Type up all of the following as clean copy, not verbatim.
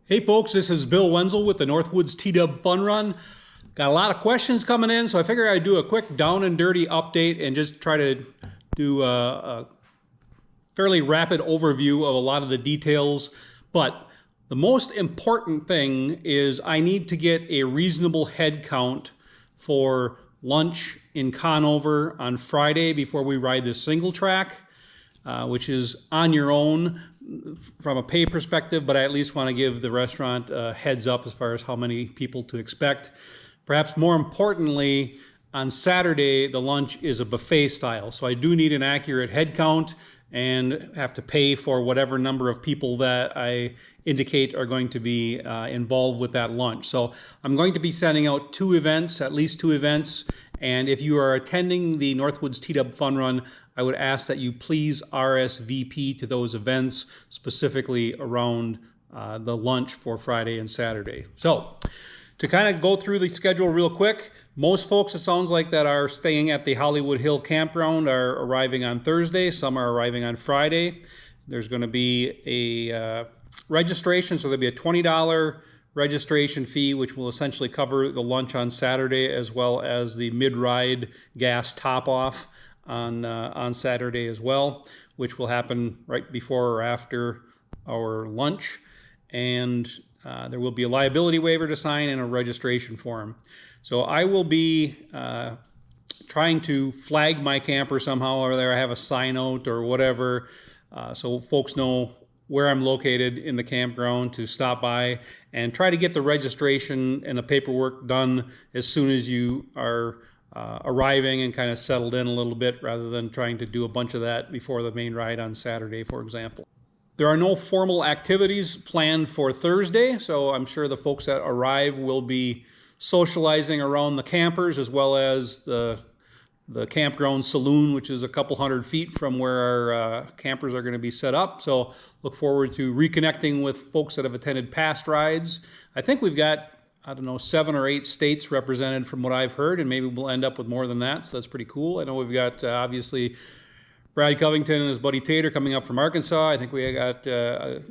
Hey folks, this is Bill Wenzel with the Northwoods T-Dub Fun Run. Got a lot of questions coming in, so I figured I'd do a quick down and dirty update and just try to do a fairly rapid overview of a lot of the details. But the most important thing is I need to get a reasonable head count for lunch in Conover on Friday before we ride the single track. Which is on your own from a pay perspective, but I at least want to give the restaurant a heads up as far as how many people to expect. Perhaps more importantly, on Saturday, the lunch is a buffet style, so I do need an accurate head count and have to pay for whatever number of people that I indicate are going to be involved with that lunch. So I'm going to be sending out at least two events, and if you are attending the Northwoods T-Dub Fun Run, I would ask that you please RSVP to those events, specifically around the lunch for Friday and Saturday. So to kind of go through the schedule real quick, most folks, it sounds like, that are staying at the Hollywood Hill Campground are arriving on Thursday. Some are arriving on Friday. There's going to be a registration, so there'll be a $20 registration fee, which will essentially cover the lunch on Saturday as well as the mid-ride gas top-off on Saturday as well, which will happen right before or after our lunch. And there will be a liability waiver to sign and a registration form. So I will be trying to flag my camper somehow, or there I have a sign out or whatever, so folks know where I'm located in the campground to stop by and try to get the registration and the paperwork done as soon as you are arriving and kind of settled in a little bit, rather than trying to do a bunch of that before the main ride on Saturday, for example. There are no formal activities planned for Thursday, so I'm sure the folks that arrive will be socializing around the campers, as well as the campground saloon, which is a couple hundred feet from where our campers are going to be set up. So look forward to reconnecting with folks that have attended past rides. I think we've got, I don't know, 7 or 8 states represented from what I've heard, and maybe we'll end up with more than that, so that's pretty cool. I know we've got obviously Brad Covington and his buddy Tater coming up from Arkansas. I think we got a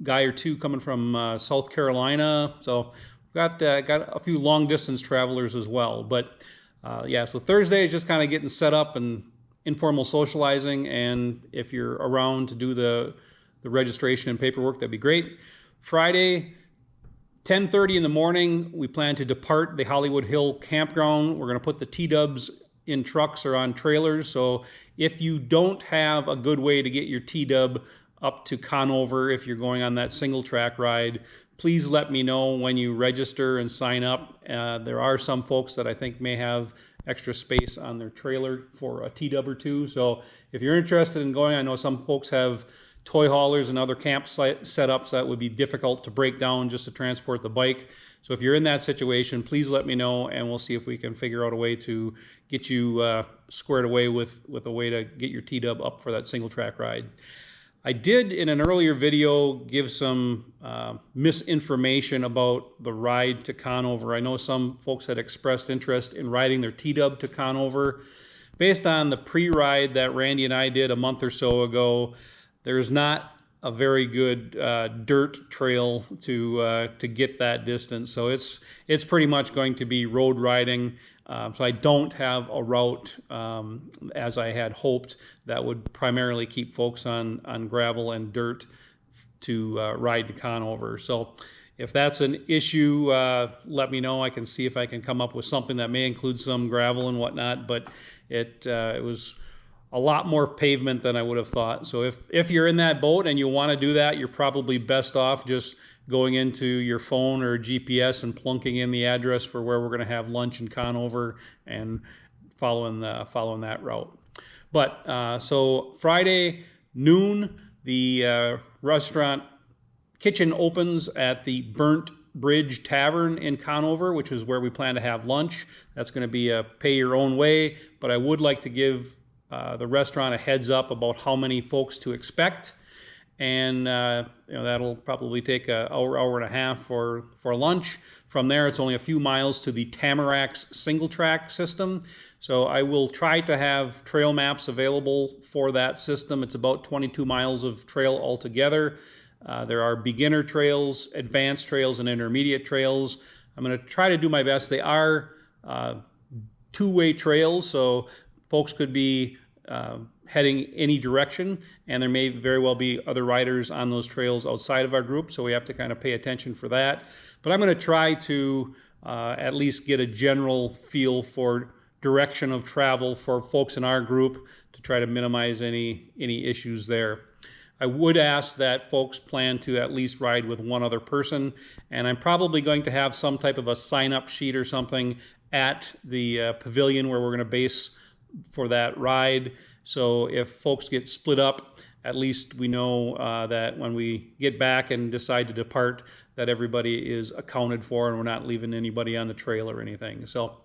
guy or two coming from South Carolina. So we've got a few long distance travelers as well. But yeah, so Thursday is just kind of getting set up and informal socializing. And if you're around to do the registration and paperwork, that'd be great. Friday, 10:30 in the morning, we plan to depart the Hollywood Hill Campground. We're going to put the T-Dubs in trucks or on trailers. So if you don't have a good way to get your T-Dub up to Conover, if you're going on that single track ride, please let me know when you register and sign up. There are some folks that I think may have extra space on their trailer for a T-Dub or two. So if you're interested in going, I know some folks have toy haulers and other campsite setups that would be difficult to break down just to transport the bike. So if you're in that situation, please let me know, and we'll see if we can figure out a way to get you squared away with a way to get your T-Dub up for that single track ride. I did, in an earlier video, give some misinformation about the ride to Conover. I know some folks had expressed interest in riding their T-Dub to Conover. Based on the pre-ride that Randy and I did a month or so ago, there's not a very good dirt trail to get that distance. So it's pretty much going to be road riding. So I don't have a route as I had hoped that would primarily keep folks on gravel and dirt to ride to Conover. So if that's an issue, let me know. I can see if I can come up with something that may include some gravel and whatnot, but it was a lot more pavement than I would have thought. So if you're in that boat and you want to do that, you're probably best off just going into your phone or GPS and plunking in the address for where we're going to have lunch in Conover and following that route. But so Friday noon, the restaurant kitchen opens at the Burnt Bridge Tavern in Conover, which is where we plan to have lunch. That's going to be a pay your own way, but I would like to give the restaurant a heads up about how many folks to expect. And that'll probably take an hour and a half for lunch. From there, it's only a few miles to the Tamaracks single track system. So I will try to have trail maps available for that system. It's about 22 miles of trail altogether. There are beginner trails, advanced trails, and intermediate trails. I'm going to try to do my best. They are two-way trails, so folks could be heading any direction, and there may very well be other riders on those trails outside of our group, so we have to kind of pay attention for that. But I'm going to try to at least get a general feel for direction of travel for folks in our group to try to minimize any issues there. I would ask that folks plan to at least ride with one other person, and I'm probably going to have some type of a sign-up sheet or something at the pavilion where we're going to base for that ride. So if folks get split up, at least we know that when we get back and decide to depart, that everybody is accounted for and we're not leaving anybody on the trail or anything. So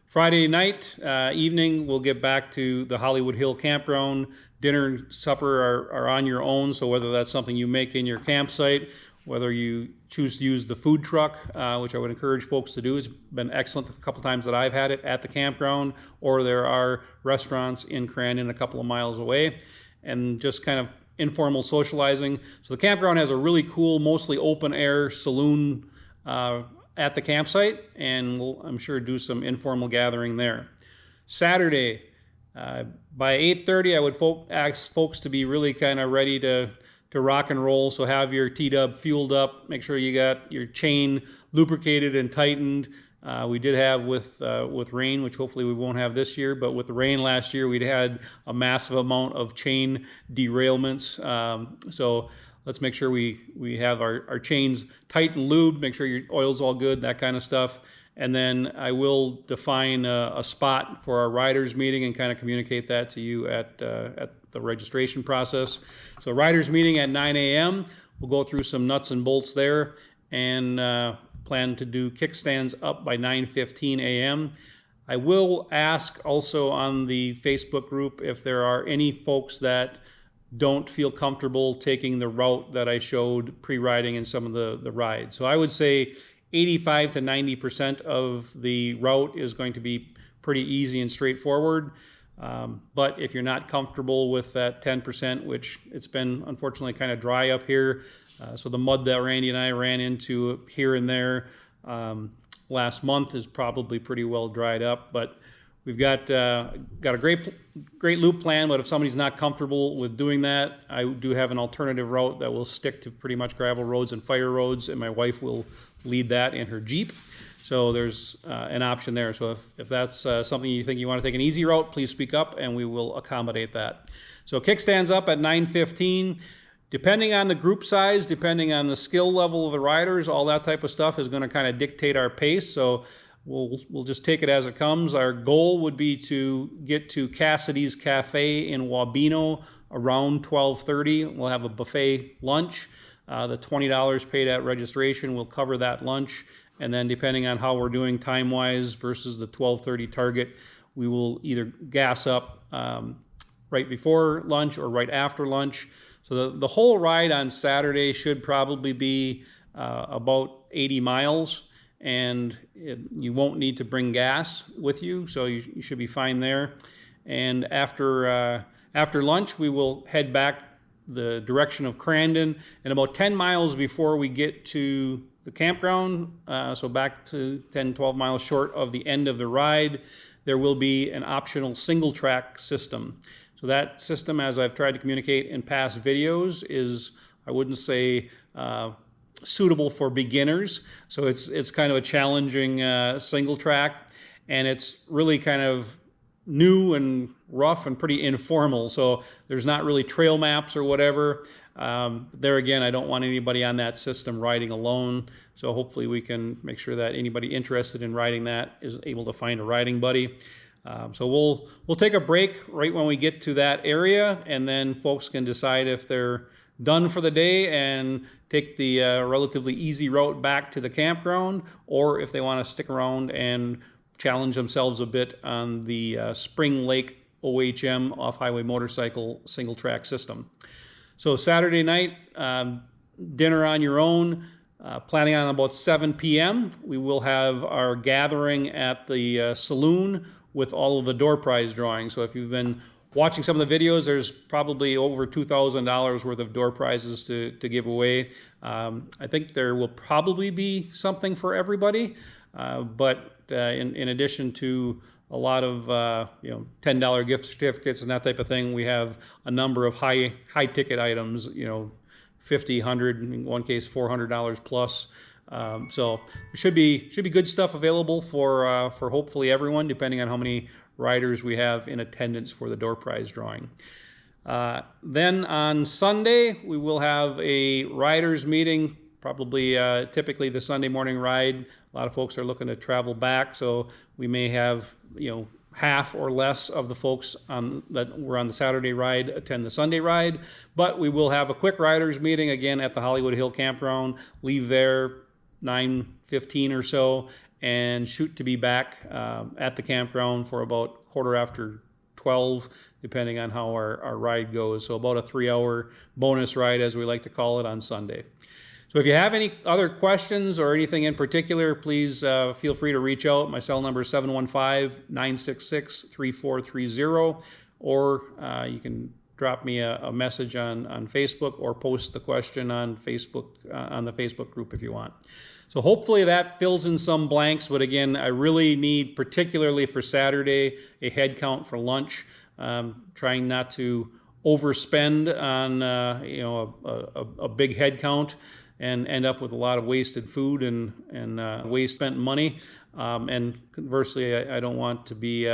Friday night, evening, we'll get back to the Hollywood Hill Campground. Dinner and supper are on your own, so whether that's something you make in your campsite, whether you choose to use the food truck, which I would encourage folks to do. It's been excellent a couple times that I've had it at the campground, or there are restaurants in Crandon a couple of miles away, and just kind of informal socializing. So the campground has a really cool, mostly open air saloon at the campsite, and we'll, I'm sure, do some informal gathering there. Saturday, by 8:30, I would ask folks to be really kind of ready to rock and roll. So have your T-Dub fueled up, make sure you got your chain lubricated and tightened. We did have with rain, which hopefully we won't have this year, but with the rain last year, we'd had a massive amount of chain derailments. So let's make sure we have our chains tight and lubed, make sure your oil's all good, that kind of stuff. And then I will define a spot for our riders meeting and kind of communicate that to you at the registration process. So riders meeting at 9 a.m. We'll go through some nuts and bolts there and plan to do kickstands up by 9:15 a.m. I will ask also on the Facebook group if there are any folks that don't feel comfortable taking the route that I showed pre-riding in some of the rides. So I would say 85 to 90% of the route is going to be pretty easy and straightforward. But if you're not comfortable with that 10%, which it's been unfortunately kind of dry up here, so the mud that Randy and I ran into here and there last month is probably pretty well dried up. But we've got a great loop plan, but if somebody's not comfortable with doing that, I do have an alternative route that will stick to pretty much gravel roads and fire roads, and my wife will lead that in her Jeep. So there's an option there. So if that's something you think you want to take an easy route, please speak up and we will accommodate that. So kickstands up at 9:15. Depending on the group size, depending on the skill level of the riders, all that type of stuff is going to kind of dictate our pace. So we'll just take it as it comes. Our goal would be to get to Cassidy's Cafe in Wabeno around 12:30. We'll have a buffet lunch. The $20 paid at registration will cover that lunch. And then depending on how we're doing time-wise versus the 12:30 target, we will either gas up right before lunch or right after lunch. So the whole ride on Saturday should probably be about 80 miles. And you won't need to bring gas with you, so you should be fine there. And after lunch, we will head back the direction of Crandon, and about 10 miles before we get to the campground, so back to 10, 12 miles short of the end of the ride, there will be an optional single track system. So that system, as I've tried to communicate in past videos, is, I wouldn't say suitable for beginners. So it's kind of a challenging single track, and it's really kind of new and rough and pretty informal. So there's not really trail maps or whatever. There again, I don't want anybody on that system riding alone. So hopefully we can make sure that anybody interested in riding that is able to find a riding buddy. So we'll take a break right when we get to that area, and then folks can decide if they're done for the day and take the relatively easy route back to the campground, or if they want to stick around and challenge themselves a bit on the Spring Lake OHM off-highway motorcycle single track system. So Saturday night, dinner on your own, planning on about 7 p.m. We will have our gathering at the saloon with all of the door prize drawing. So if you've been watching some of the videos, there's probably over $2,000 worth of door prizes to give away. I think there will probably be something for everybody, but in addition to a lot of $10 gift certificates and that type of thing, we have a number of high ticket items, $50, $100, in one case $400 plus. So there should be good stuff available for hopefully everyone, depending on how many riders we have in attendance for the door prize drawing. Then on Sunday, we will have a riders meeting, probably typically the Sunday morning ride. A lot of folks are looking to travel back, so we may have half or less of the folks that were on the Saturday ride attend the Sunday ride. But we will have a quick riders meeting again at the Hollywood Hill Campground. Leave there 9:15 or so and shoot to be back at the campground for about 12:15, depending on how our ride goes. So about a 3-hour bonus ride, as we like to call it, on Sunday. So if you have any other questions or anything in particular, please feel free to reach out. My cell number is 715-966-3430, or you can drop me a message on Facebook or post the question on Facebook, on the Facebook group if you want. So hopefully that fills in some blanks, but again, I really need, particularly for Saturday, a head count for lunch. Trying not to overspend on a big head count and end up with a lot of wasted food and waste spent money. And conversely, I don't want to be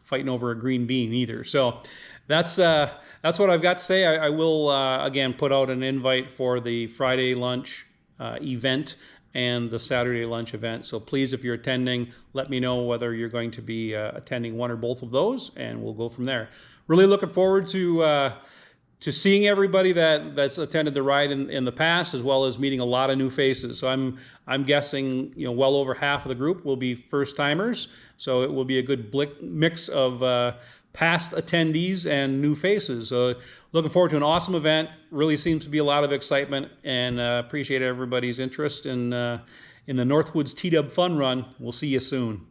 fighting over a green bean either. So that's what I've got to say. I will again put out an invite for the Friday lunch event and the Saturday lunch event. So please, if you're attending, let me know whether you're going to be attending one or both of those, and we'll go from there. Really looking forward to seeing everybody that's attended the ride in the past, as well as meeting a lot of new faces. So I'm guessing well over half of the group will be first timers. So it will be a good mix of past attendees and new faces. So looking forward to an awesome event. Really seems to be a lot of excitement, and appreciate everybody's interest in the Northwoods T-Dub Fun Run. We'll see you soon.